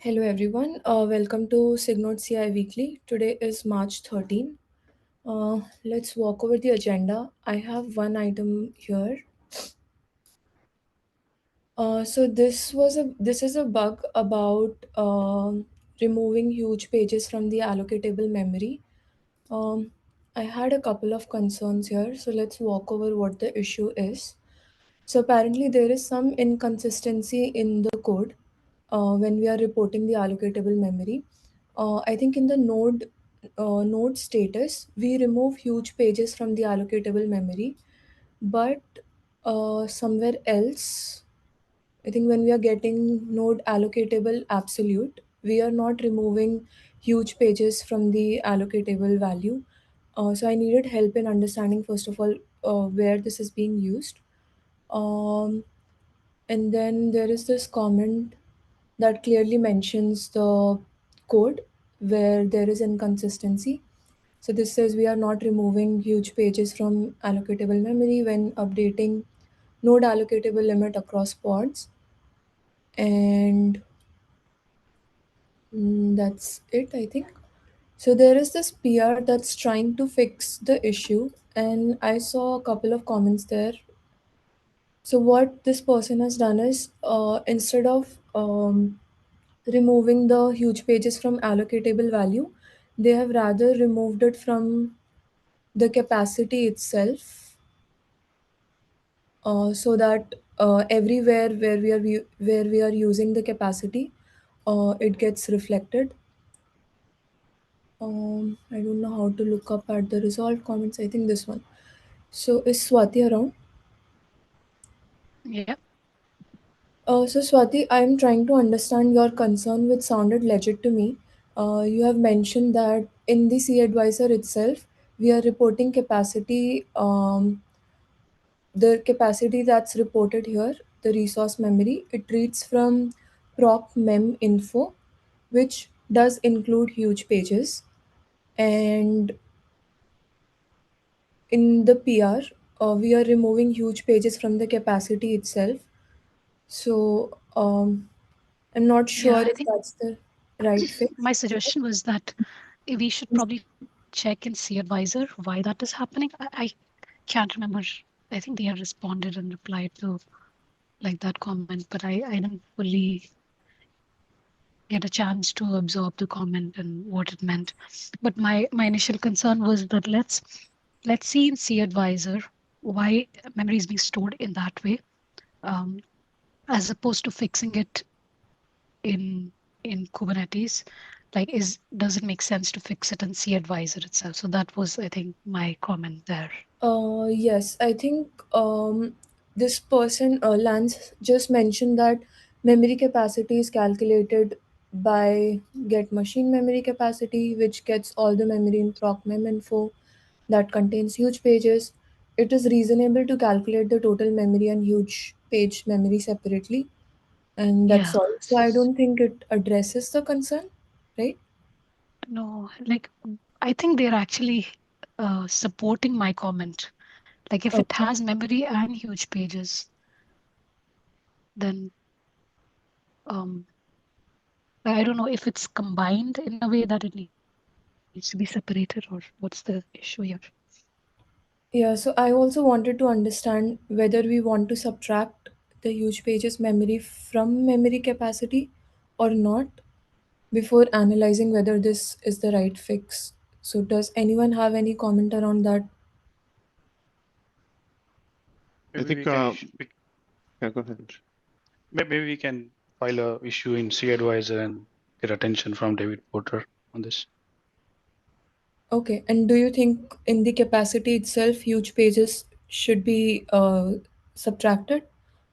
Hello everyone, welcome to SIG Node CI Weekly. Today is March 13. Let's walk over the agenda. I have one item here. This is a bug about removing huge pages from the allocatable memory. Um, I had a couple of concerns here, so let's walk over what the issue is. So apparently there is some inconsistency in the code when we are reporting the allocatable memory. I think in the node status, we remove huge pages from the allocatable memory, but somewhere else, I think when we are getting node allocatable absolute, we are not removing huge pages from the allocatable value. So I needed help in understanding first of all where this is being used. Um, and then there is this comment that clearly mentions the code where there is inconsistency. So this says we are not removing huge pages from allocatable memory when updating node allocatable limit across pods. And that's it, I think. So there is this PR that's trying to fix the issue, and I saw a couple of comments there. So what this person has done is instead of removing the huge pages from allocatable value, they have rather removed it from the capacity itself, so that everywhere where we are using the capacity, it gets reflected. I don't know how to look up at the resolved comments. I think this one. So is Swati around? Yeah. So Swati, I am trying to understand your concern, which sounded legit to me. You have mentioned that in the C advisor itself, we are reporting capacity, the capacity that's reported here, the resource memory. It reads from proc mem info, which does include huge pages. And in the PR, we are removing huge pages from the capacity itself. So I'm not Yeah, sure I if think that's the right fix. my suggestion was that we should probably check in C Advisor why that is happening. I can't remember. I think they had responded and replied to like that comment, but I didn't fully get a chance to absorb the comment and what it meant. But my initial concern was that let's see in C Advisor why memory is being stored in that way, um, as opposed to fixing it in Kubernetes. Like, is does it make sense to fix it in C Advisor itself? So that was, I think, my comment there. Yes, I think this person, Lance, just mentioned that memory capacity is calculated by get machine memory capacity, which gets all the memory in proc mem info that contains huge pages. It is reasonable to calculate the total memory and huge page memory separately, and that's Yeah. all. So I don't think it addresses the concern, right? No, like I think they're actually supporting my comment. Like if it Okay. has memory and huge pages, then um, I don't know if it's combined in a way that it needs to be separated, or what's the issue here. Yeah, so I also wanted to understand whether we want to subtract the huge pages memory from memory capacity or not before analyzing whether this is the right fix. So, does anyone have any comment around that? I Maybe think, yeah, go ahead. maybe we can file a issue in C Advisor and get attention from David Porter on this. Okay, and do you think in the capacity itself, huge pages should be subtracted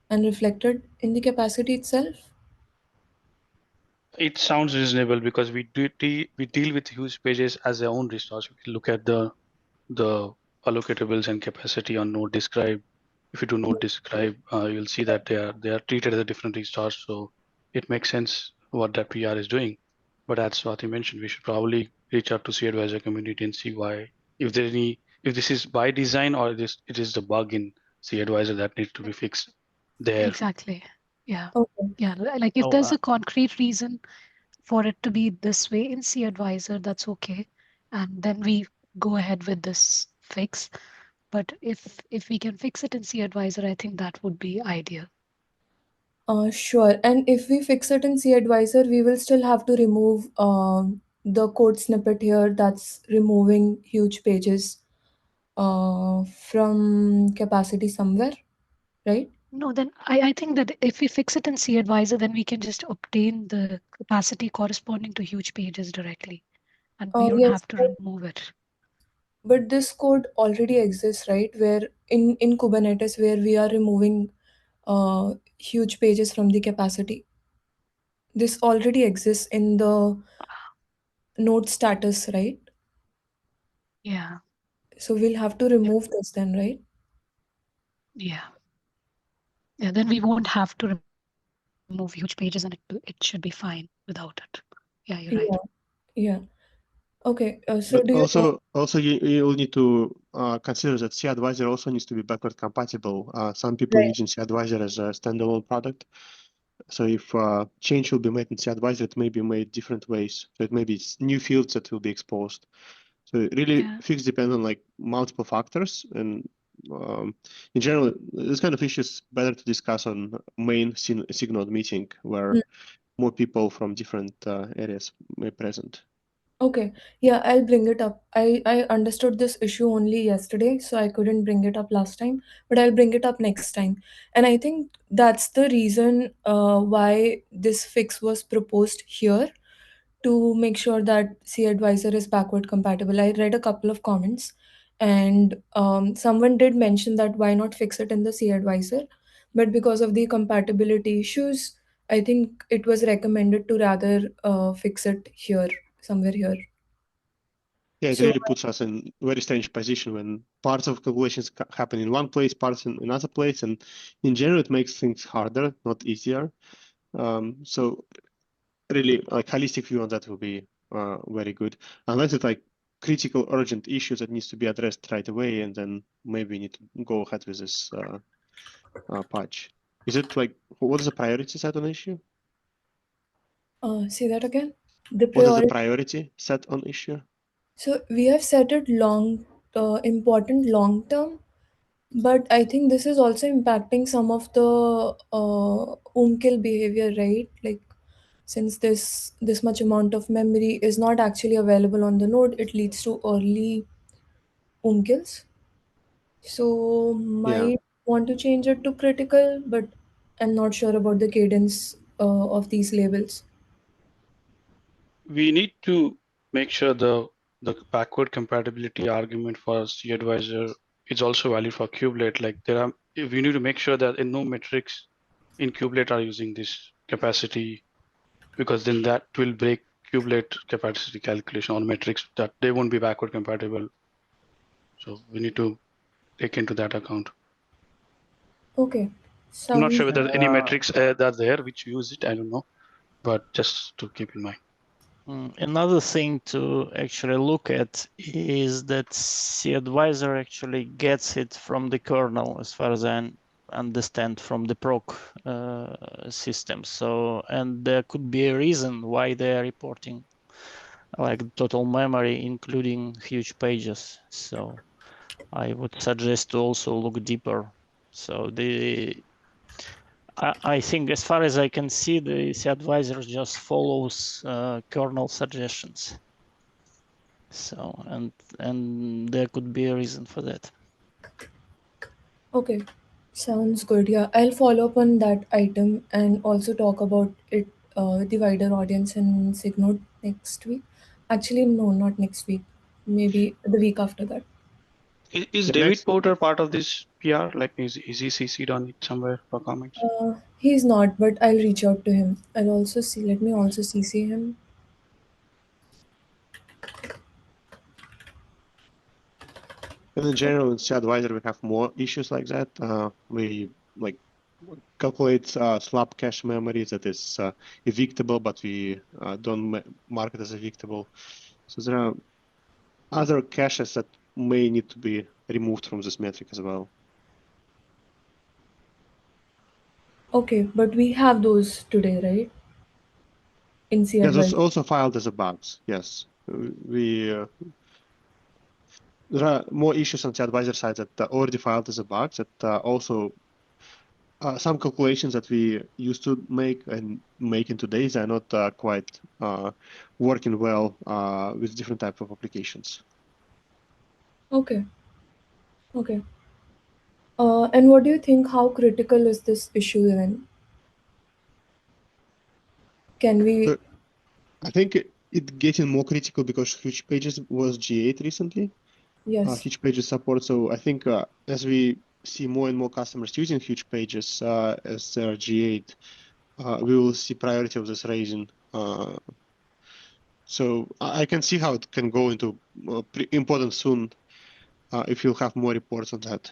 and reflected in the capacity itself? It sounds reasonable because we deal with huge pages as their own resource. We look at the allocatables and capacity on node describe. If you do node describe, you'll see that they are treated as a different resource. So it makes sense what that PR is doing. But as Swati mentioned, we should probably reach out to C Advisor community and see why, if this is by design or it is the bug in C Advisor that needs to be fixed there. Exactly. Yeah. Okay. Yeah. Like if Oh, there's a concrete reason, for it to be this way in C advisor, that's okay. And then we go ahead with this fix. But if we can fix it in C advisor, I think that would be ideal. Sure. And if we fix it in C advisor, we will still have to remove the code snippet here that's removing huge pages from capacity somewhere, right? No, then I think that if we fix it in C advisor, then we can just obtain the capacity corresponding to huge pages directly, and we don't Yes, have to remove it. but this code already exists, right? Where in Kubernetes, where we are removing huge pages from the capacity. This already exists in the node status, right? Yeah, So we'll have to remove this then, right? yeah, yeah. Then we won't have to remove huge pages, and it should be fine without it. Yeah, you're right. Yeah, yeah. Okay. So But do you know? also you will need to consider that C Advisor also needs to be backward compatible. Some people Right. using C Advisor as a standalone product. So if change will be made in C Advisor, it may be made different ways. So it may be new fields that will be exposed. So it really Yeah, fix depends on like multiple factors, and in general, this kind of issues better to discuss on main SIG Node meeting where Hmm. more people from different areas may present. Okay. Yeah, I'll bring it up. I understood this issue only yesterday, so I couldn't bring it up last time, but I'll bring it up next time. And I think that's the reason why this fix was proposed here, to make sure that C advisor is backward compatible. I read a couple of comments, and someone did mention that why not fix it in the C advisor, but because of the compatibility issues, I think it was recommended to rather fix it here, somewhere here. Yeah, it So really puts us in very strange position when parts of calculations happen in one place, parts in another place, and in general, it makes things harder, not easier. So really, like holistic view on that will be very good, unless it's like critical, urgent issues that needs to be addressed right away, and then maybe we need to go ahead with this patch. Is it like what is the priority set on issue? say that again. The What is the priority. priority set on issue? So we have set it important long term, but I think this is also impacting some of the kill behavior, right? Like, since this much amount of memory is not actually available on the node, it leads to early kills. So Yeah. might want to change it to critical, but I'm not sure about the cadence of these labels. We need to make sure the backward compatibility argument for C advisor is also valid for kubelet. Like we need to make sure that no metrics in kubelet are using this capacity, because then that will break kubelet capacity calculation on metrics that they won't be backward compatible. So we need to take into that account. Okay, I'm not sounds. sure whether any metrics that are there which use it. I don't know, but just to keep in mind. Another thing to actually look at is that C advisor actually gets it from the kernel, as far as I understand, from the proc system. So, and there could be a reason why they are reporting like total memory, including huge pages. So I would suggest to also look deeper. So I think, as far as I can see, the C advisor just follows kernel suggestions. So and there could be a reason for that. Okay, sounds good. Yeah, I'll follow up on that item and also talk about it with the wider audience in Signode next week. Actually, no, not next week. Maybe the week after that. Is Yeah, David next. Porter part of this PR? Like, is he CC'd on it somewhere for comments? He's not, but I'll reach out to him. I'll also see. Let me also CC him. And in general, in C advisor, we have more issues like that. We like calculate slab cache memory that is evictable, but we don't mark it as evictable. So there are other caches that may need to be removed from this metric as well. Okay, but we have those today, right? in CI Yes, it's advisor. also filed as a bugs. Yes, there are more issues on the advisor side that are already filed as a bugs that also some calculations that we used to make and making today they are not quite working well with different type of applications. Okay. Okay. And what do you think? How critical is this issue then? Can we? So I think it getting more critical because Huge Pages was G8 recently. Yes. Huge Pages support. So I think as we see more and more customers using Huge Pages as their G8, we will see priority of this raising. So I can see how it can go into important soon if you'll have more reports on that.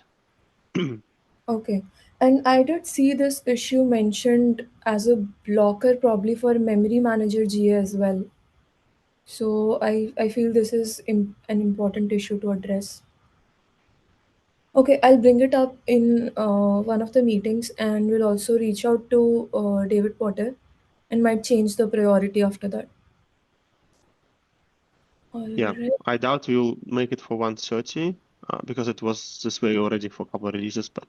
Okay. And I did see this issue mentioned as a blocker probably for Memory Manager GA as well. So I feel this is an important issue to address. Okay, I'll bring it up in one of the meetings, and we'll also reach out to David Potter and might change the priority after that. All Yeah, right. I doubt we'll make it for 130 because it was this way already for a couple of releases, but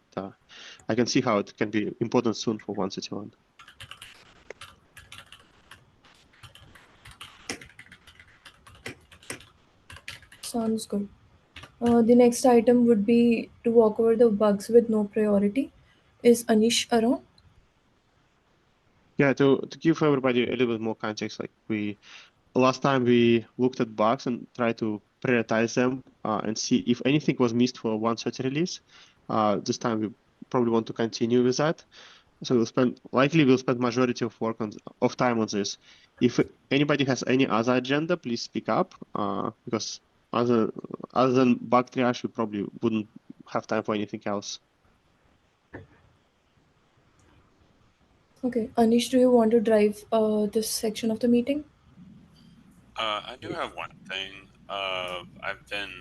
I can see how it can be important soon for 131. Sounds good. The next item would be to walk over the bugs with no priority. Is Anish around? Yeah, to give everybody a little bit more context, like last time we looked at bugs and tried to prioritize them and see if anything was missed for 130 release. This time we probably want to continue with that. So we'll spend majority of of time on this. If anybody has any other agenda, please speak up because other than bug triage, we probably wouldn't have time for anything else. Okay. Anish, do you want to drive this section of the meeting? I do have one thing. I've been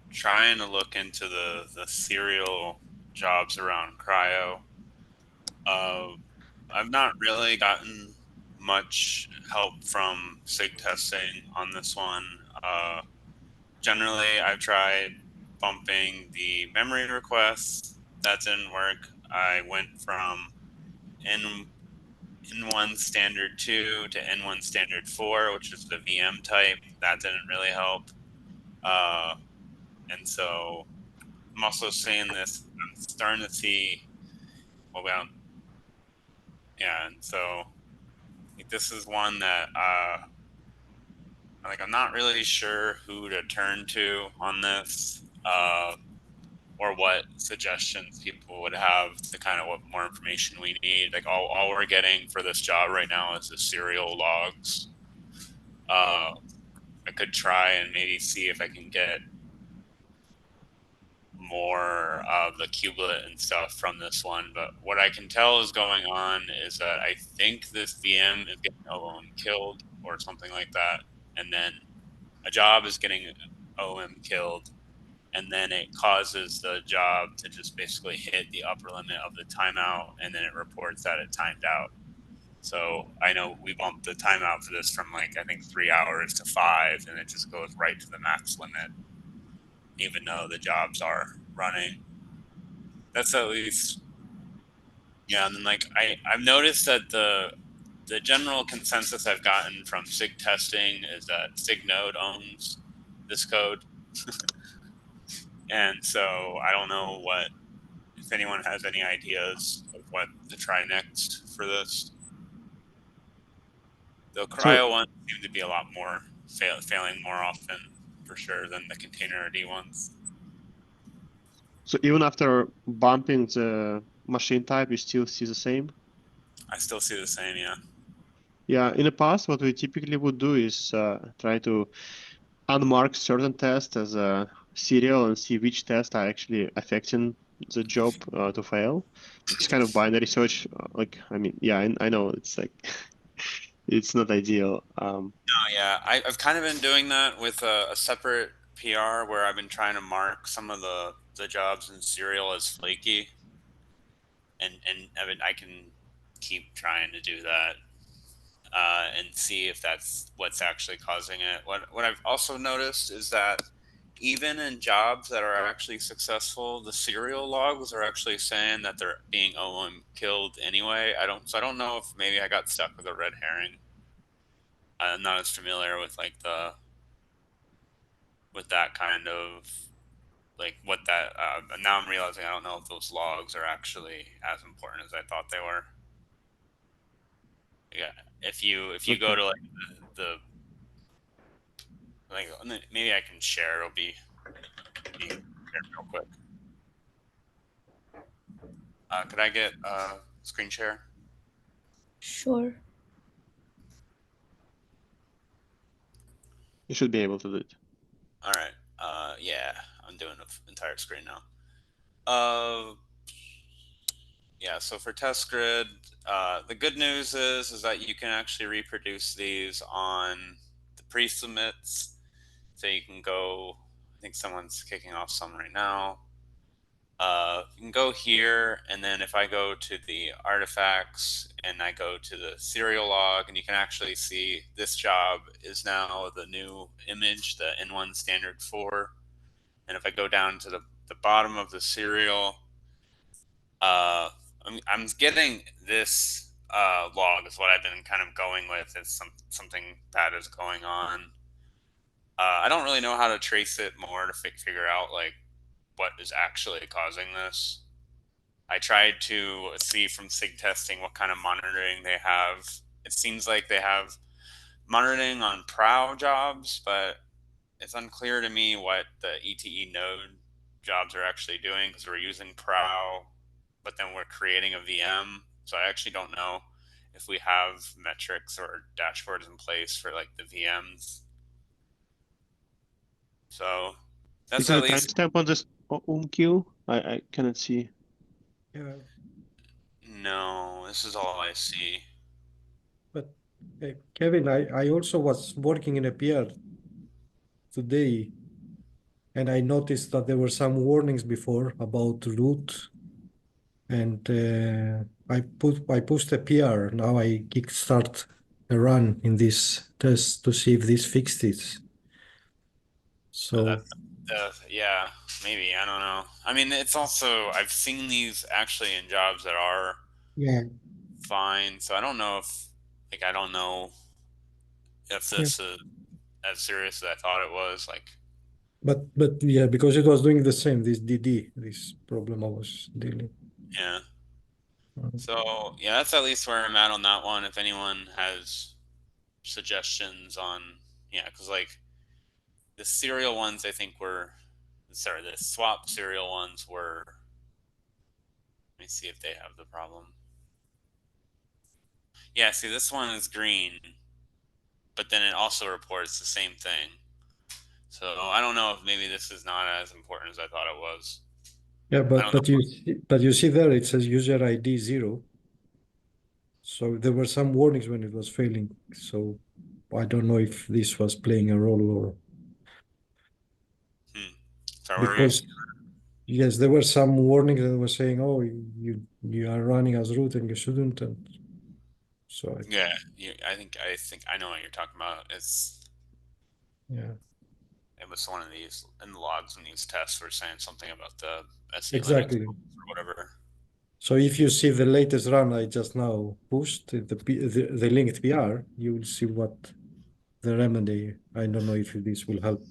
trying to look into the serial jobs around cryo. I've not really gotten much help from SIG testing on this one. Generally, I've tried bumping the memory requests. That didn't work. I went from N N1 standard 2 to N1 standard 4, which is the VM type. That didn't really help. And so I'm also seeing this. I'm starting to see. Well, we don't. Yeah, and so like, this is one that I'm not really sure who to turn to on this, or what suggestions people would have to kind of what more information we need. Like all we're getting for this job right now is the serial logs. I could try and maybe see if I can get more of the kubelet and stuff from this one, but what I can tell is going on is that I think this VM is getting OM killed or something like that, and then a job is getting OM killed, and then it causes the job to just basically hit the upper limit of the timeout, and then it reports that it timed out. So I know we bumped the timeout for this from I think 3 hours to 5, and it just goes right to the max limit, even though the jobs are running. That's at least, yeah. And then I've noticed that the general consensus I've gotten from SIG testing is that SIG Node owns this code, and so I don't know if anyone has any ideas of what to try next for this. The So cryo ones seem to be a lot more failing more often for sure than the containerd ones. so even after bumping the machine type, you still see the same? I still see the same, yeah. Yeah, in the past, what we typically would do is try to unmark certain tests as a serial and see which tests are actually affecting the job to fail. It's kind of binary search. Yeah, I know it's it's not ideal. Oh yeah, I've kind of been doing that with a separate PR where I've been trying to mark some of the jobs in serial as flaky, and I can keep trying to do that. and see if that's what's actually causing it. What I've also noticed is that even in jobs that are actually successful, the serial logs are actually saying that they're being OM killed anyway. I don't know if maybe I got stuck with a red herring. I'm not as familiar with like with that kind of like what that. Now I'm realizing I don't know if those logs are actually as important as I thought they were. Yeah, if you go Okay. to like the like maybe I can share. It'll be shared real quick. Could I get screen share? Sure. You should be able to do it. All right. Yeah, I'm doing the entire screen now. Yeah. So for test grid, the good news is that you can actually reproduce these on the pre-submits. So you can go. I think someone's kicking off some right now. You can go here, and then if I go to the artifacts and I go to the serial log, and you can actually see this job is now the new image, the N1 standard 4. And if I go down to the bottom of the serial, I'm getting this log is what I've been kind of going with. It's something bad is going on. I don't really know how to trace it more to figure out like what is actually causing this. I tried to see from SIG testing what kind of monitoring they have. It seems like they have monitoring on prow jobs, but it's unclear to me what the ETE node jobs are actually doing because we're using prow, but then we're creating a VM. So I actually don't know if we have metrics or dashboards in place for like the VMs. So Is that's there at a least timestamp on this queue? I cannot see. Yeah, no. This is all I see. but Kevin, I also was working in a PR today, and I noticed that there were some warnings before about root, and I pushed a PR. Now I kickstart a run in this test to see if this fixed it. So Yeah, maybe I don't know. I mean, it's also I've seen these actually in jobs that are yeah, fine. So I don't know if I don't know if yeah. this is as serious as I thought it was. Like, But yeah, because it was doing the same, this DD, this problem I was dealing. yeah. Mm. So yeah, that's at least where I'm at on that one. If anyone has suggestions on because like the serial ones, I think were sorry, the swap serial ones were. Let me see if they have the problem. Yeah, see, this one is green, but then it also reports the same thing. So I don't know if maybe this is not as important as I thought it was. Yeah, I don't know. but you see there it says user ID 0. So there were some warnings when it was failing. So I don't know if this was playing a role or Sorry, what were you? because yes, there were some warnings that were saying, "Oh, you are running as root and you shouldn't." And so Yeah, I think I know what you're talking about. yeah, It was one of these in the logs in these tests were saying something about the SE Linux exactly. or whatever. So if you see the latest run I just now pushed the linked PR, you will see what the remedy. I don't know if this will help.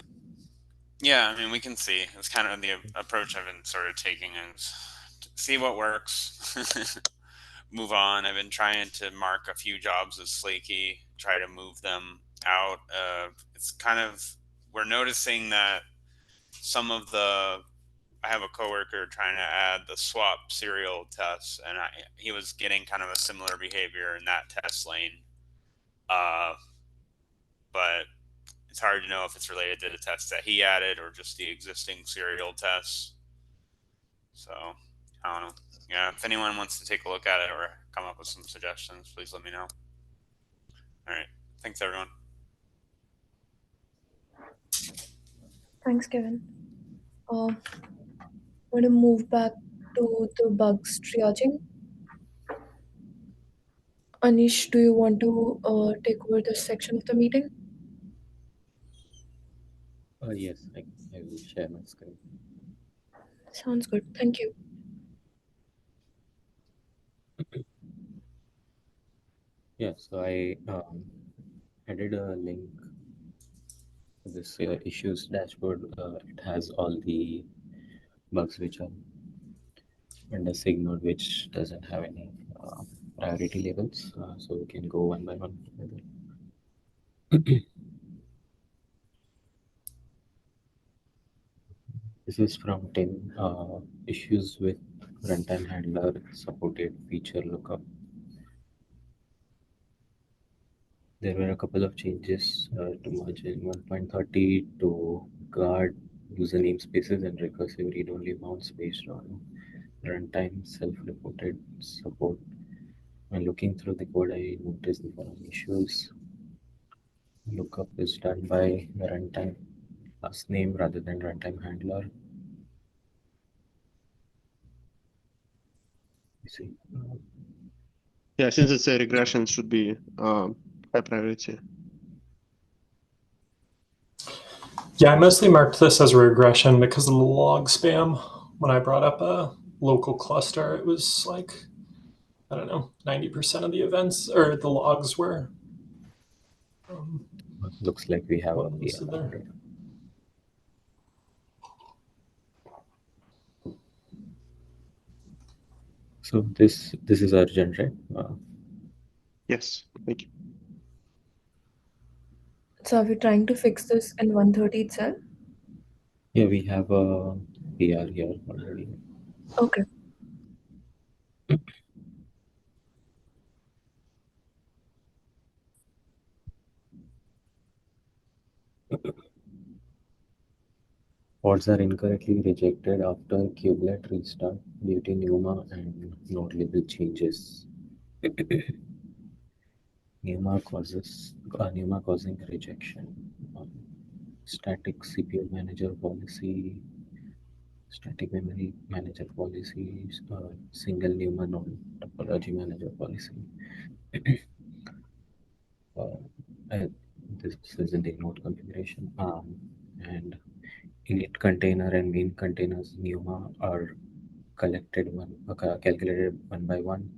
Yeah, I mean we can see. It's kind of the approach I've been sort of taking is see what works. Move on. I've been trying to mark a few jobs as flaky, try to move them out. It's kind of we're noticing that some of the I have a coworker trying to add the swap serial tests, and he was getting kind of a similar behavior in that test lane. Uh, but it's hard to know if it's related to the tests that he added or just the existing serial tests. So I don't know. Yeah, if anyone wants to take a look at it or come up with some suggestions, please let me know. All right. Thanks, everyone. Thanks, Kevin. I'm going to move back to the bugs triaging. Anish, do you want to take over this section of the meeting? Yes, I will share my screen. Sounds good. Thank you. Yeah, so I added a link to this issues dashboard. It has all the bugs which are under SIG node, which doesn't have any priority labels. So we can go one by one. This is from 10 issues with runtime handler supported feature lookup. There were a couple of changes to merge in 1.30 to guard user namespaces and recursive read-only mounts based on runtime self-reported support. When looking through the code, I noticed the following issues. Lookup is done by the runtime last name rather than runtime handler. You see. Yeah, since it's a regression, it should be high priority. Yeah, I mostly marked this as a regression because of the log spam. When I brought up a local cluster, it was like, I don't know, 90% of the events or the logs were. Looks like we have a listed there. So this is urgent, right? Yes, thank you. So are we trying to fix this in 130 itself? Yeah, we have a PR here already. Okay. Pods are incorrectly rejected after kubelet restart due to NUMA and node label changes. NUMA causing rejection. Static CPU manager policy, static memory manager policies, single NUMA node topology manager policy. This is in the node configuration. And init container and main containers NUMA are calculated one by one.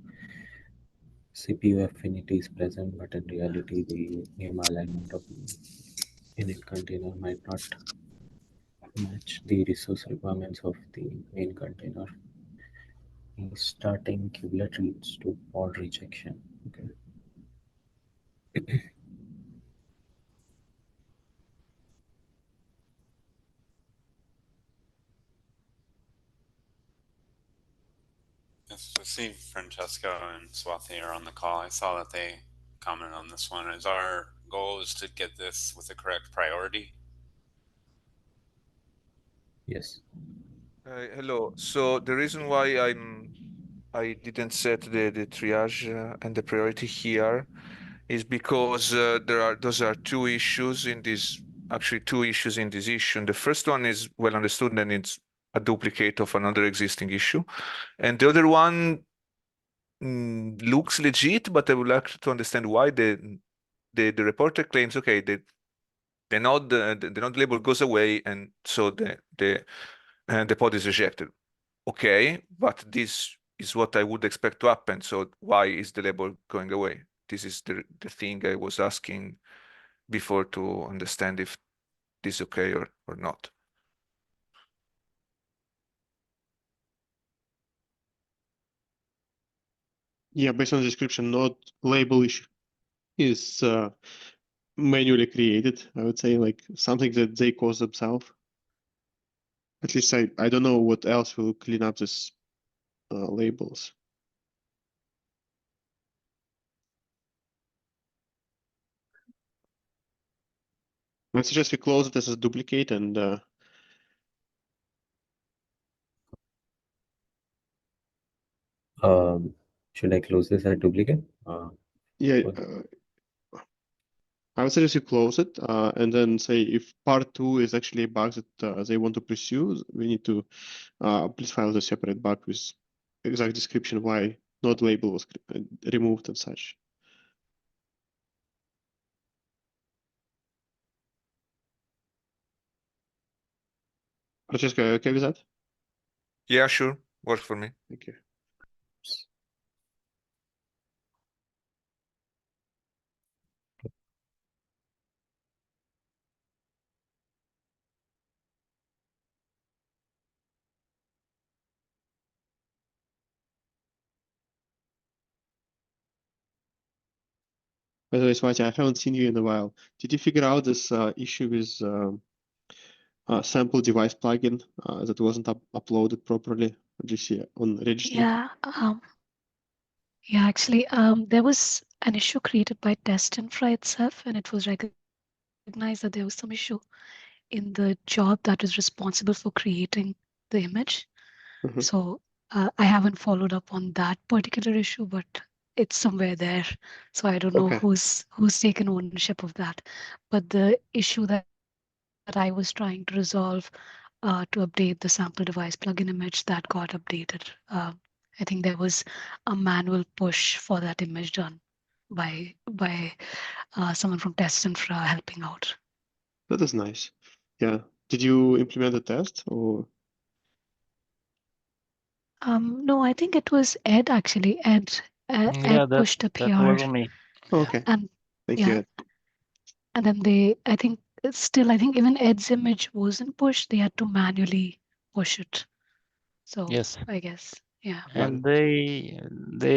CPU affinity is present, but in reality, the NUMA alignment of init container might not match the resource requirements of the main container. Starting kubelet leads to pod rejection. Okay. Yes, I see Francesco and Swathi are on the call. I saw that they commented on this one. Is our goal is to get this with the correct priority? Yes. Hello. So the reason why I didn't set the triage and the priority here is because those are two issues in this, actually two issues in this issue. And the first one is well understood, and it's a duplicate of another existing issue. And the other one looks legit, but I would like to understand why the reporter claims, okay, the node label goes away, and so the pod is rejected. Okay, but this is what I would expect to happen. So why is the label going away? This is the thing I was asking before to understand if this is okay or not. Yeah, based on the description, node label issue is manually created. I would say like something that they cause themselves. At least I don't know what else will clean up these labels. I suggest we close it as a duplicate and Should I close this as duplicate? yeah, I would suggest you close it and then say if part 2 is actually a bug that they want to pursue, we need to please file the separate bug with exact description why node label was removed and such. Francesco, are you okay with that? Yeah, sure. Works for me. Thank you. By the way, Swati, I haven't seen you in a while. Did you figure out this issue with sample device plugin that wasn't uploaded properly? Did you see on registry? Yeah, actually, there was an issue created by test infra itself, and it was recognized that there was some issue in the job that is responsible for creating the image. Mhm. So I haven't followed up on that particular issue, but it's somewhere there. So I don't know Okay. who's taken ownership of that. But the issue that I was trying to resolve to update the sample device plugin image that got updated. I think there was a manual push for that image done by someone from test infra helping out. That is nice. Yeah. Did you implement the test or? No, I think it was Ed actually. Ed Yeah, pushed up that here, was me. Oh, okay. and Thank yeah, you. and then I think still, I think even Ed's image wasn't pushed. They had to manually push it. So Yes. I guess, yeah. And they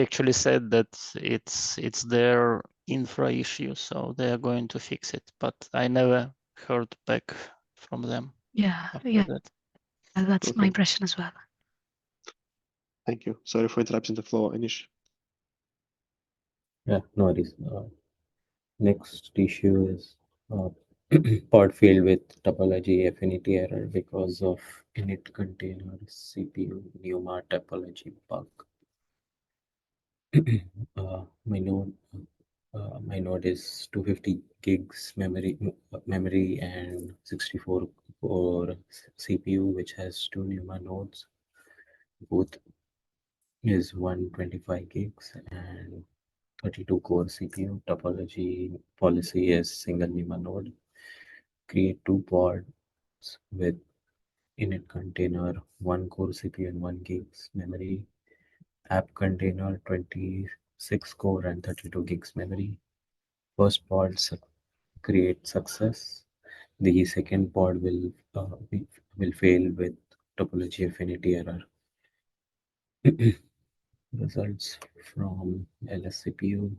actually said that it's their infra issue, so they are going to fix it. But I never heard back from them Yeah, after yeah, that. that's my Okay. impression as well. Thank you. Sorry for interrupting the flow, Anish. Yeah, no worries. Next issue is pod failed with topology affinity error because of init container CPU NUMA topology bug. My node is 250 gigs memory and 64 core CPU, which has two NUMA nodes. Both is 125 gigs and 32 core CPU. Topology policy is single NUMA node. Create two pods with init container, one core CPU and 1 gigs memory. App container, 26 core and 32 gigs memory. First pod create success. The second pod will fail with topology affinity error. Results from LSCPU.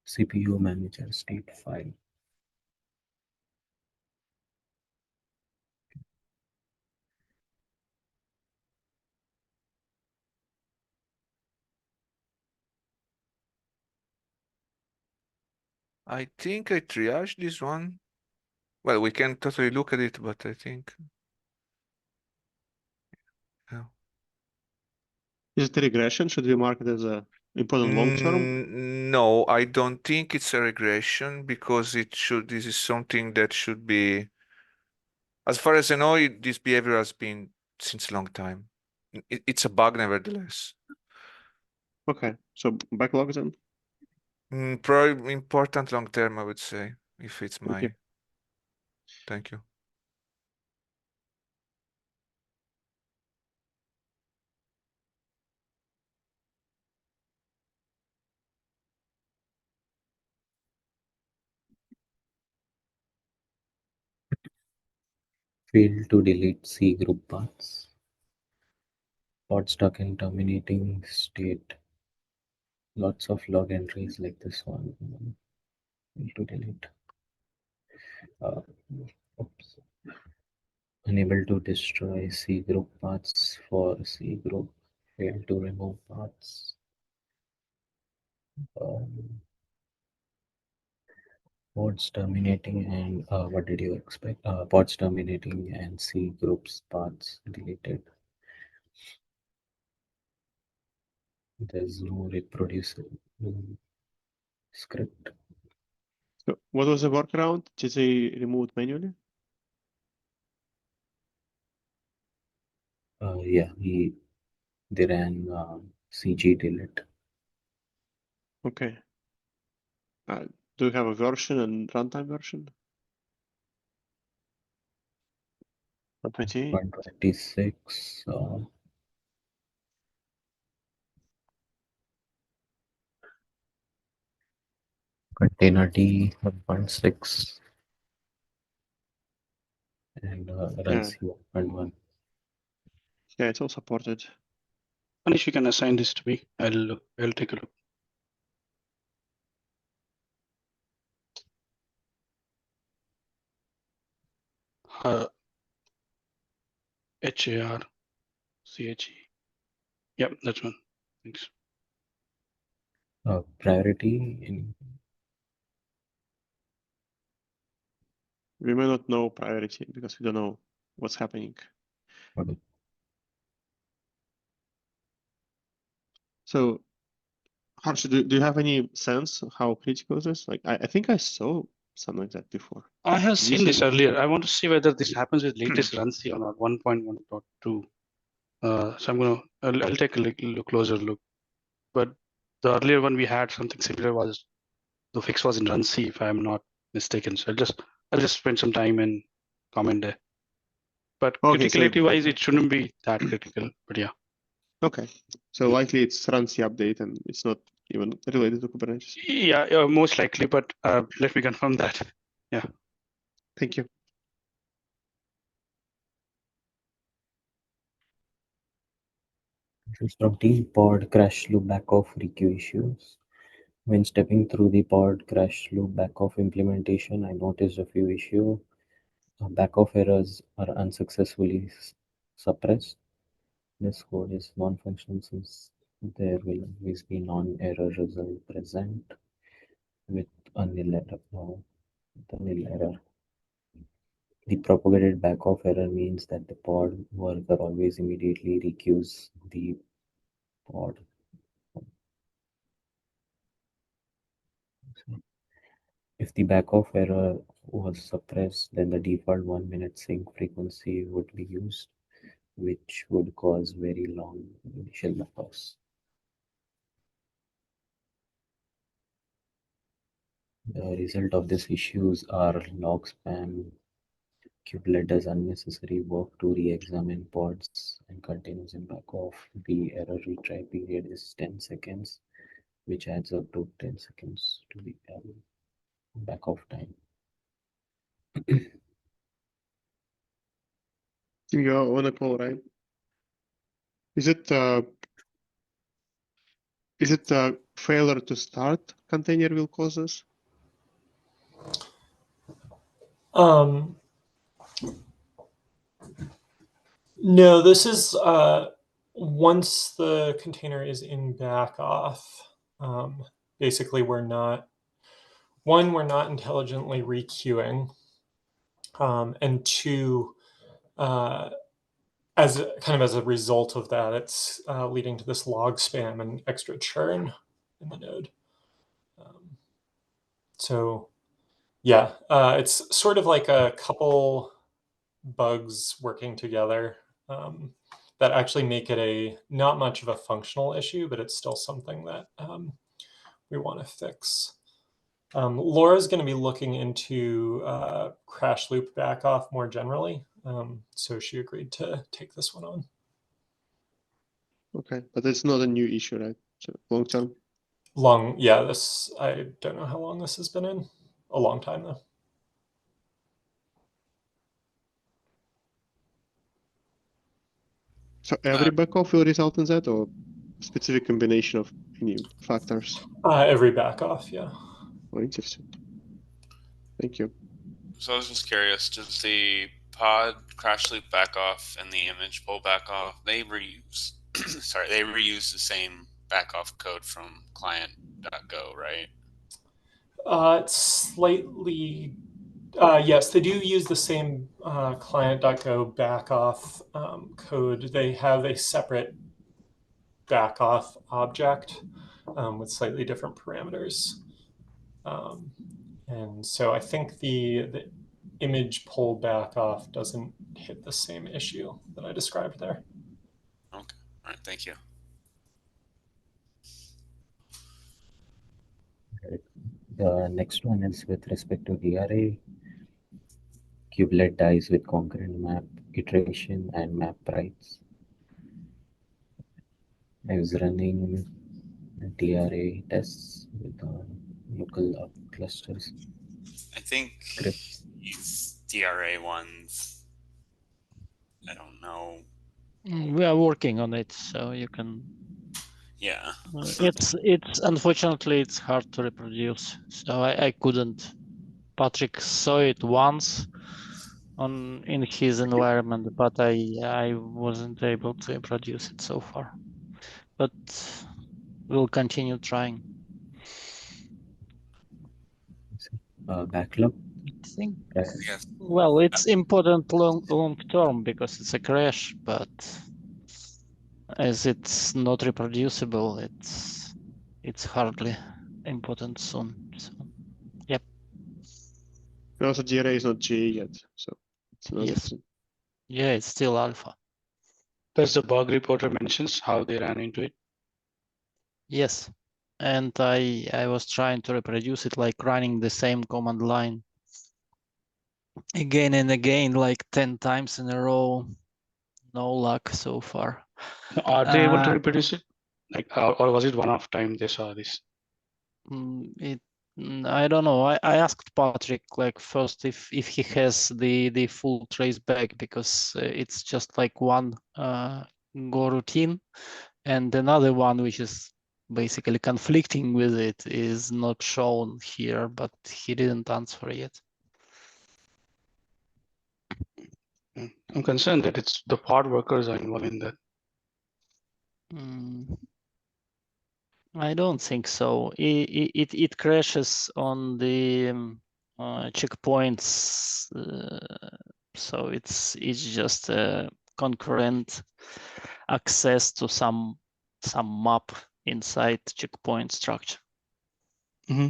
CPU manager state file. I think I triaged this one. Well, we can totally look at it, but I think. Yeah. Is it a regression? Should we mark it as a important long term? No, I don't think it's a regression because this is something that should be, as far as I know, this behavior has been since a long time. It's a bug nevertheless. Okay, so backlog then. Probably important long term, I would say, if it's Thank you. Thank you. Failed to delete C group paths. Pod stuck in terminating state. Lots of log entries like this one. Failed to delete. Oops. Unable to destroy C group paths for C group. Failed to remove paths. Pods terminating and what did you expect? Pods terminating and C groups paths deleted. There's no reproducible script. So what was the workaround? Did they remove it manually? Yeah, they ran CG delete. Okay. Do you have a version and runtime version? 128? 126. Container D 1.6 and run C 1.1. Yeah, it's all supported. Manish, you can assign this to me. I'll take a look. HARCHE. Yep, that's one. Thanks. Priority in We may not know priority because we don't know what's happening. okay. So, Harsh, do you have any sense how critical this is? Like, I think I saw something like that before. I have Did you seen this see? earlier. I want to see whether this happens with latest RunC or not, 1.1.2. So I'll take a look, closer look. But the earlier one we had something similar was the fix was in RunC, if I'm not mistaken. So I'll just spend some time and comment there. But Okay, so criticality wise, it shouldn't be that critical. But yeah. okay, so likely it's RunC update and it's not even related to Kubernetes. Yeah, most likely. But let me confirm that. Yeah. Thank you. This is from team pod crash loop backoff requeue issues. When stepping through the pod crash loop backoff implementation, I noticed a few issues. Backoff errors are unsuccessfully suppressed. This code is non-functional since there will always be non-error result present with a nil error. The nil error. The propagated backoff error means that the pod worker always immediately requeues the pod. If the backoff error was suppressed, then the default 1-minute sync frequency would be used, which would cause very long initial backoffs. The result of these issues are log spam. Kubelet does unnecessary work to re-examine pods and containers in backoff. The error retry period is 10 seconds, which adds up to 10 seconds to the backoff time. You're on a call, right? Is it failure to start container will cause this? No, this is once the container is in back off. Basically, we're not intelligently requeuing, and two, as a result of that, it's leading to this log spam and extra churn in the node. So yeah, it's sort of like a couple bugs working together that actually make it not much of a functional issue, but it's still something that we want to fix. Laura's going to be looking into crash loop backoff more generally, so she agreed to take this one on. Okay, but it's not a new issue, right? So long term. I don't know how long this has been in. A long time though. So every backoff will result in that, or specific combination of any factors? Every backoff, yeah. Oh, interesting. Thank you. So I was just curious, does the pod crash loop back off and the image pull back off, they reuse they reuse the same back off code from client.go, right? It's slightly, yes, they do use the same client.go backoff code. They have a separate backoff object with slightly different parameters. And so I think the image pull back off doesn't hit the same issue that I described there. Okay, all right, thank you. The next one is with respect to DRA. Kubelet dies with concurrent map iteration and map price. I was running DRA tests with local clusters. I think Script. these DRA ones, I don't know. We are working on it, so you can. Yeah. It's unfortunately it's hard to reproduce, so I couldn't. Patrick saw it once in his environment, but I wasn't able to reproduce it so far. But we'll continue trying. Backlog. I think. Yes. Well, it's important long term because it's a crash, but as it's not reproducible, it's hardly important soon. So, yep. And also DRA is not GA yet, so it's another Yes. reason. Yeah, it's still alpha. Does the bug reporter mentions how they ran into it? Yes. And I was trying to reproduce it like running the same command line again and again, like 10 times in a row. No luck so far. Are they able to reproduce it? Like, or was it one-off time they saw this? I don't know. I asked Patrick like first if he has the full trace back because it's just like one Go routine, and another one which is basically conflicting with it is not shown here, but he didn't answer yet. I'm concerned that it's the pod workers are involved in that. I don't think so. It crashes on the checkpoints, so it's just a concurrent access to some map inside checkpoint structure. Mm-hmm.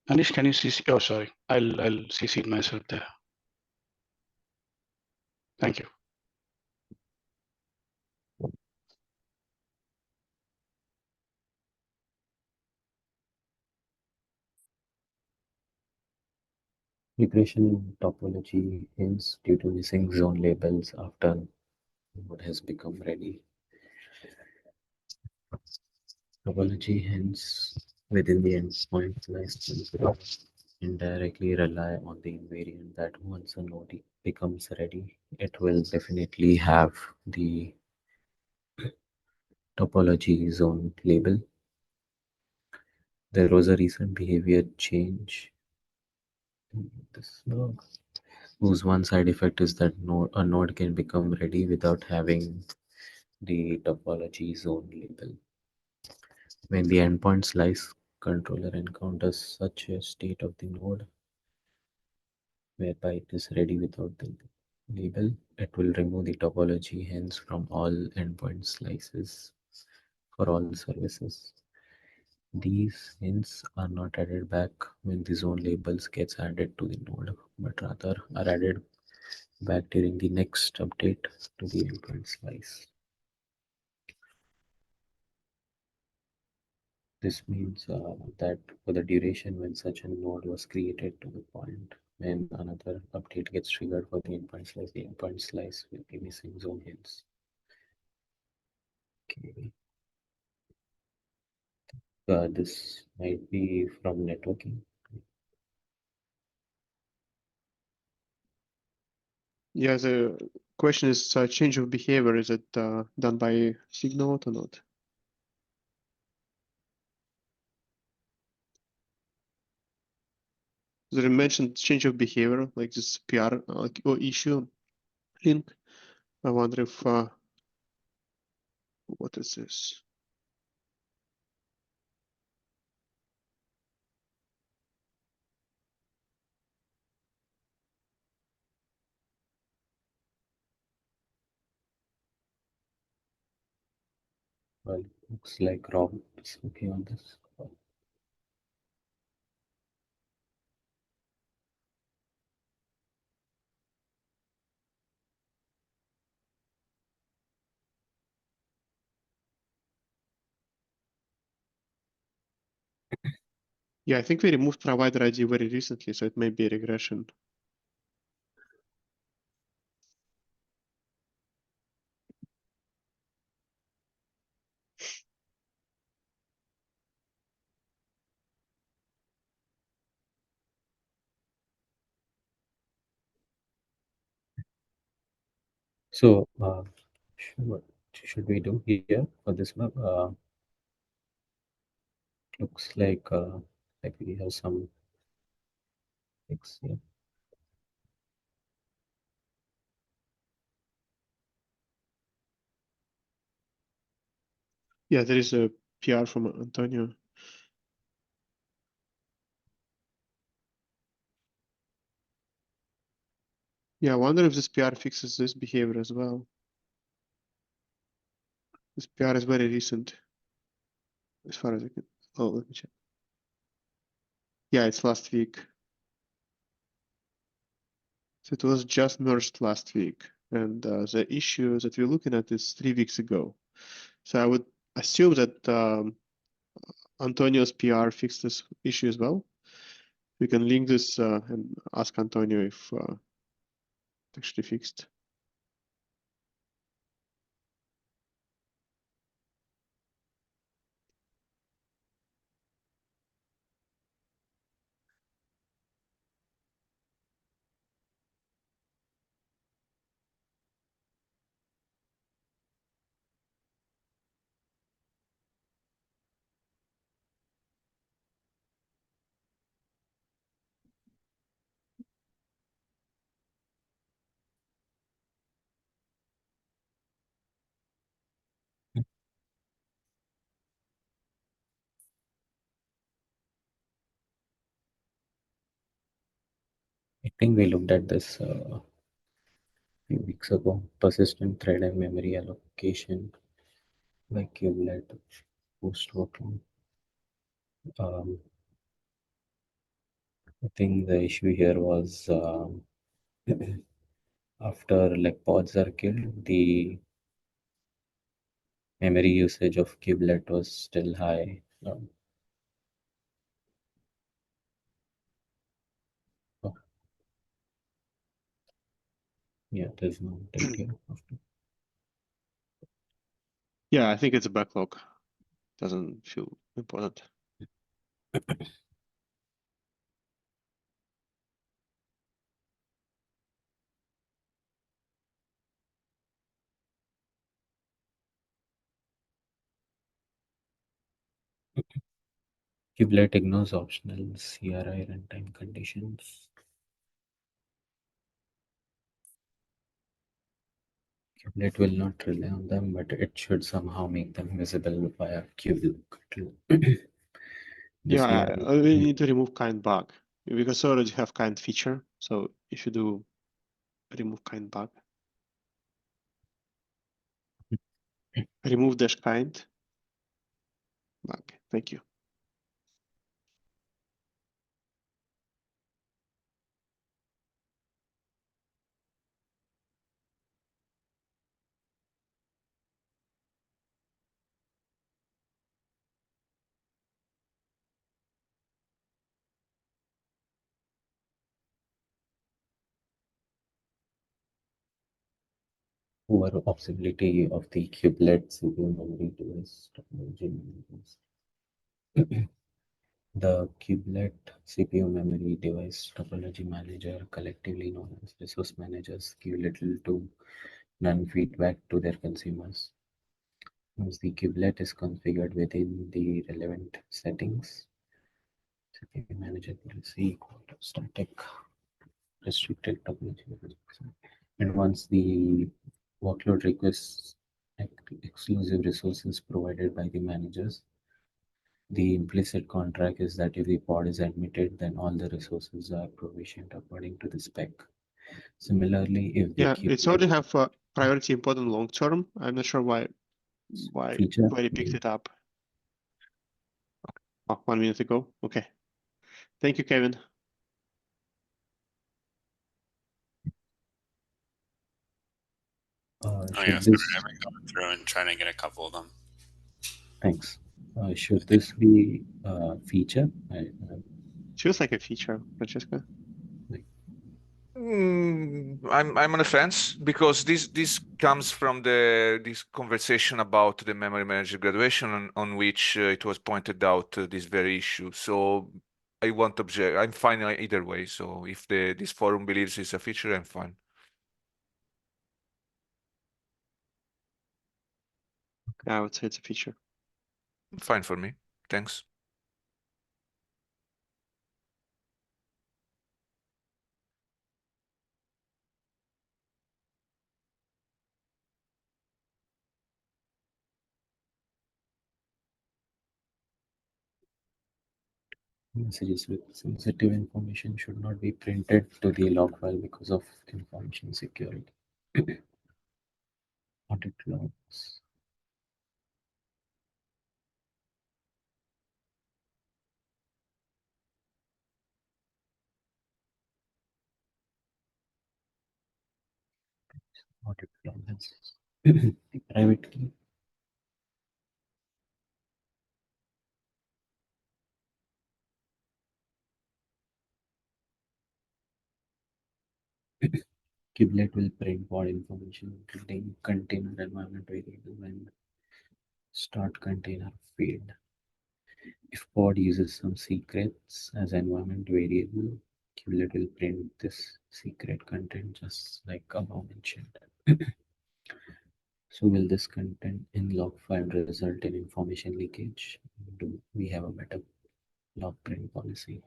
Anish, can you CC? Oh, sorry. I'll CC myself there. Thank you. Regression topology hints due to missing zone labels after node has become ready. Topology hints within the endpoint license indirectly rely on the invariant that once a node becomes ready, it will definitely have the topology zone label. There was a recent behavior change in this log, whose one side effect is that a node can become ready without having the topology zone label. When the endpoint slice controller encounters such a state of the node, whereby it is ready without the label, it will remove the topology hence from all endpoint slices for all services. These hints are not added back when the zone labels gets added to the node, but rather are added back during the next update to the endpoint slice. This means that for the duration when such a node was created to the point, when another update gets triggered for the endpoint slice will be missing zone hints. Okay. This might be from networking. Yeah, the question is change of behavior. Is it done by SIG node or not? They mentioned change of behavior, like this PR or issue link. I wonder if what is this? Well, looks like Rob is okay on this. Yeah, I think we removed provider ID very recently, so it may be a regression. So, what should we do here for this bug? Looks like we have some fix here. Yeah, there is a PR from Antonio. Yeah, I wonder if this PR fixes this behavior as well. This PR is very recent, as far as I can. Oh, let me check. Yeah, it's last week. So it was just merged last week. And the issue that we're looking at is 3 weeks ago. So I would assume that Antonio's PR fixed this issue as well. We can link this and ask Antonio if it's actually fixed. I think we looked at this a few weeks ago. Persistent thread and memory allocation by kubelet post workload. I think the issue here was after like pods are killed, the memory usage of kubelet was still high. Oh. Yeah, there's no update here. Yeah, I think it's a backlog. Doesn't feel important. Kubelet ignores optional CRI runtime conditions. Kubelet will not rely on them, but it should somehow make them visible via kubelet. Yeah, we need to remove kind bug because we already have kind feature. So if you do remove kind bug, remove dash kind bug. Thank you. Poor observability of the kubelet CPU memory device technology managers. The kubelet CPU memory device topology manager, collectively known as resource managers, give little to none feedback to their consumers. Once the kubelet is configured within the relevant settings, CPU manager policy equal to static restricted topology manager. And once the workload requests exclusive resources provided by the managers, the implicit contract is that if the pod is admitted, then all the resources are provisioned according to the spec. Similarly, if the It's already have priority important long term. I'm not sure why feature he picked it up. Oh, 1 minute ago. Okay. Thank you, Kevin. Oh yeah, sorry, I've been going through and trying to get a couple of them. Thanks. Should this be a feature? Feels like a feature, Francesca. I'm on the fence because this comes from this conversation about the memory manager graduation on which it was pointed out this very issue. So I won't object. I'm fine either way. So if this forum believes it's a feature, I'm fine. Yeah, I would say it's a feature. Fine for me. Thanks. Messages with sensitive information should not be printed to the log file because of information security. Audit logs. Audit logs. Private key. Kubelet will print pod information including container environment variable when start container field. If pod uses some secrets as environment variable, Kubelet will print this secret content just like above mentioned. So will this content in log file result in information leakage? Do we have a better log print policy?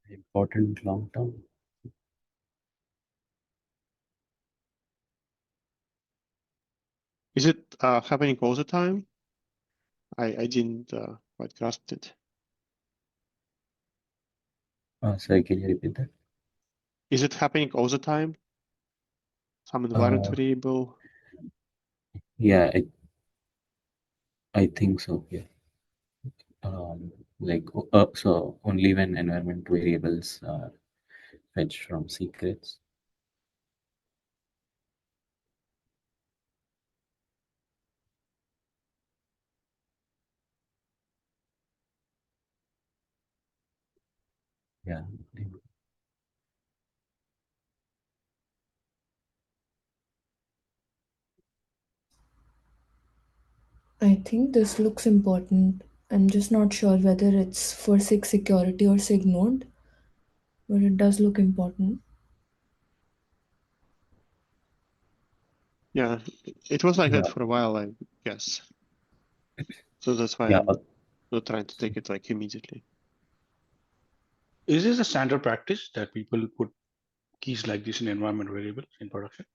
Important long term. Is it happening all the time? I didn't quite grasp it. Sorry, can you repeat that? Is it happening all the time? Some environment variable? Yeah, I think so. Yeah. Like so only when environment variables are fetched from secrets. Yeah. I think this looks important. I'm just not sure whether it's for SIG security or SIG node, but it does look important. Yeah, it was like Yeah. that for a while, I guess. So that's why Yeah. I'm not trying to take it like immediately. Is this a standard practice that people put keys like this in environment variables in production?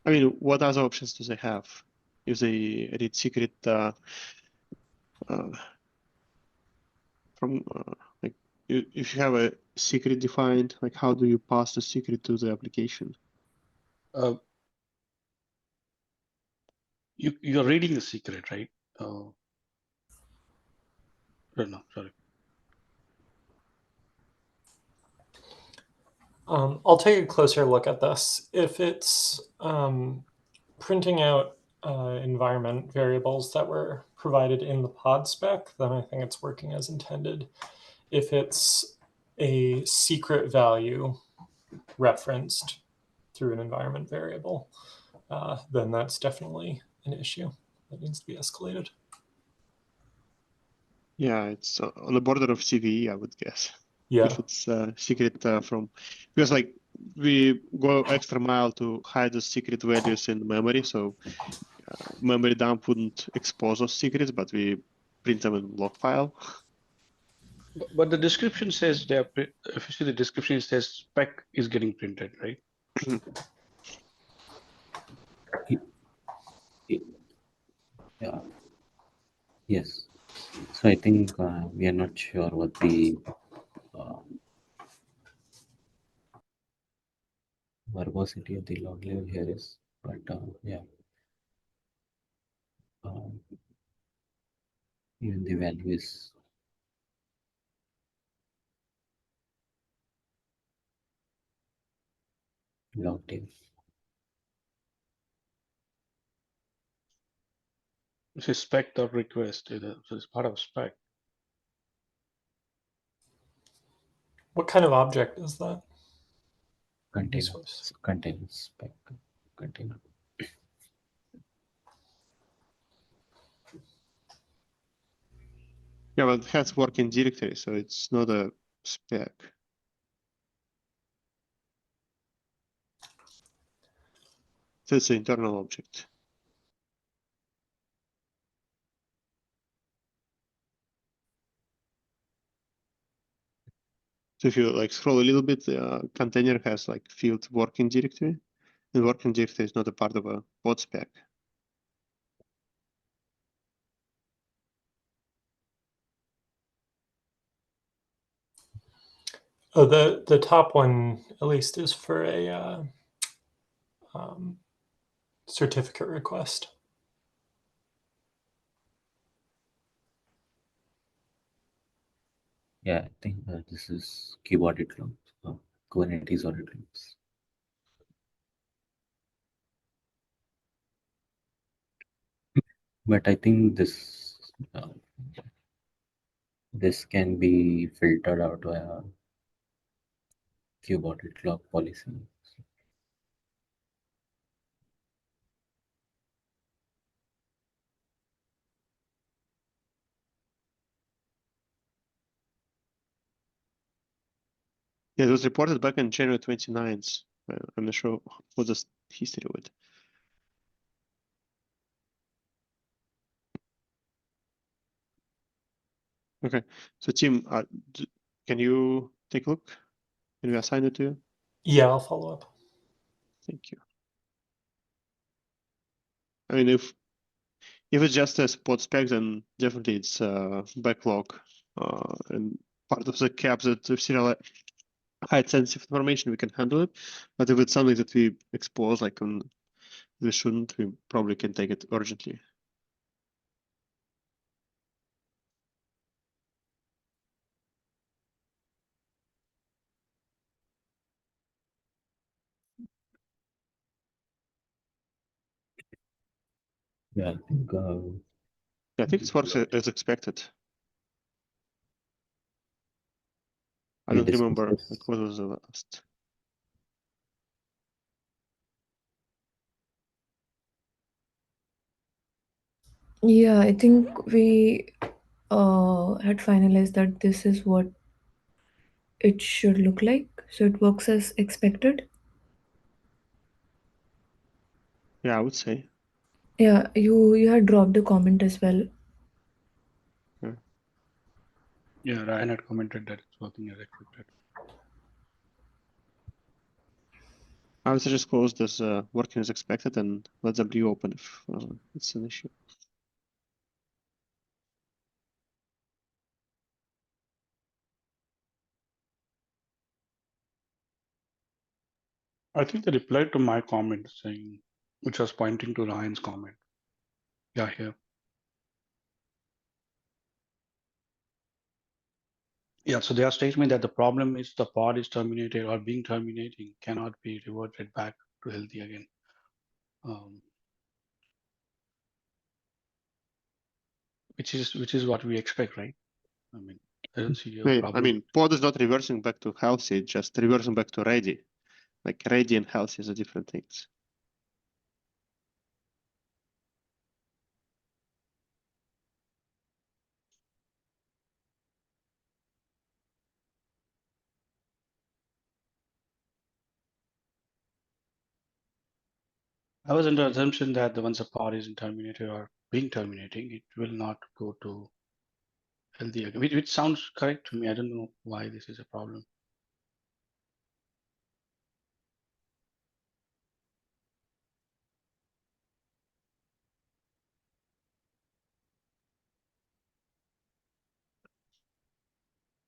I mean, what other options do they have? If they read secret from like if you have a secret defined, like how do you pass the secret to the application? You're reading the secret, right? No, sorry. I'll take a closer look at this. If it's printing out environment variables that were provided in the pod spec, then I think it's working as intended. If it's a secret value referenced through an environment variable, then that's definitely an issue that needs to be escalated. Yeah, it's on the border of CVE, I would guess. Yeah. If it's secret from, because like we go extra mile to hide the secret values in memory, so memory dump wouldn't expose those secrets, but we print them in log file. But the description says if you see the description, it says spec is getting printed, right? Yeah. Yes. So I think we are not sure what the verbosity of the log level here is, but yeah, even the value is logged in. This is spec dot request. So it's part of spec. What kind of object is that? Container, Resource. container spec, container. Yeah, but it has working directory, so it's not a spec. So it's an internal object. So if you like scroll a little bit, the container has like field working directory. And working directory is not a part of a pod spec. Oh, the top one at least is for a certificate request. Yeah, I think this is kube audit logs, Kubernetes audit logs. But I think this can be filtered out via kube audit log policy. Yeah, it was reported back on January 29th. I'm not sure what the history of it. Okay, so Tim, can you take a look? Can we assign it to you? Yeah, I'll follow up. Thank you. I mean, if it's just a spot spec, then definitely it's backlog and part of the cap that the serial height sensitive information we can handle it. But if it's something that we expose, like we shouldn't, we probably can take it urgently. Yeah, I think. Yeah, I think it works as expected. I We don't discussed remember this. like what was the last. Yeah, I think we had finalized that this is what it should look like. So it works as expected. Yeah, I would say. Yeah, you had dropped a comment as well. Yeah. Yeah, Ryan had commented that it's working as expected. I would just close this working as expected and let them reopen if it's an issue. I think they replied to my comment saying, which was pointing to Ryan's comment. Yeah, here. Yeah, so their statement that the problem is the pod is terminated or being terminating cannot be reverted back to healthy again. Which is what we expect, right? I mean, I don't see a problem. I mean, pod is not reversing back to healthy, it's just reversing back to ready. Like ready and healthy is a different things. I was under assumption that the once a pod is terminated or being terminating, it will not go to healthy again, which sounds correct to me. I don't know why this is a problem.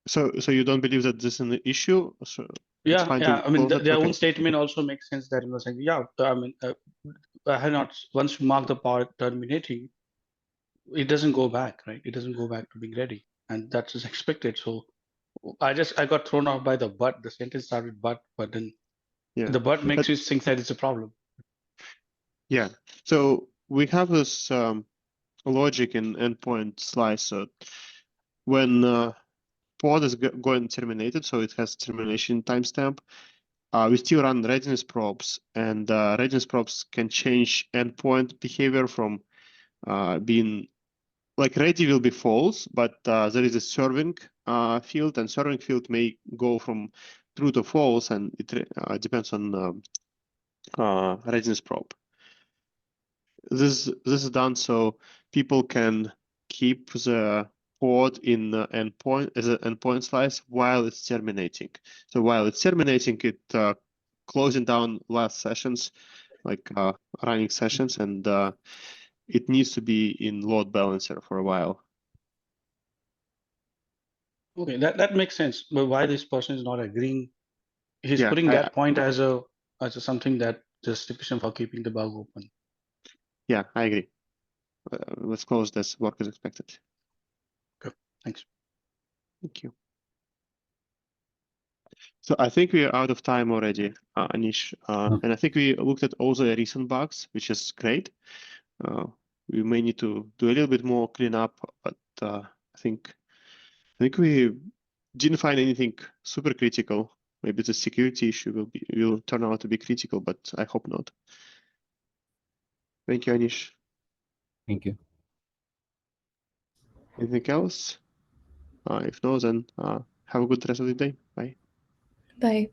So you don't believe that this is an issue? So it's Yeah, fine yeah. to I mean, close it? their Okay. own statement also makes sense that saying, yeah, I mean, I had not once you mark the part terminating, it doesn't go back, right? It doesn't go back to being ready, and that's just expected. So I got thrown off by the but. The sentence started but then Yeah. the but makes But, you think that it's a problem. yeah. So we have this logic in endpoint slice. So when pod is going terminated, so it has termination timestamp. We still run readiness probes, and readiness probes can change endpoint behavior from being like ready will be false, but there is a serving field, and serving field may go from true to false, and it depends on readiness probe. This is done so people can keep the pod in the endpoint as an endpoint slice while it's terminating. So while it's terminating, it closing down last sessions, like running sessions, and it needs to be in load balancer for a while. Okay, that makes sense. But why this person is not agreeing? He's Yeah, putting that point as a something that justification for keeping the bug open. yeah, I agree. Let's close this. Work is expected. Okay, thanks. Thank you. So I think we are out of time already, Anish. And I think we looked at all the recent bugs, which is great. We may need to do a little bit more cleanup, but I think we didn't find anything super critical. Maybe the security issue will turn out to be critical, but I hope not. Thank you, Anish. Thank you. Anything else? If no, then have a good rest of the day. Bye. Bye.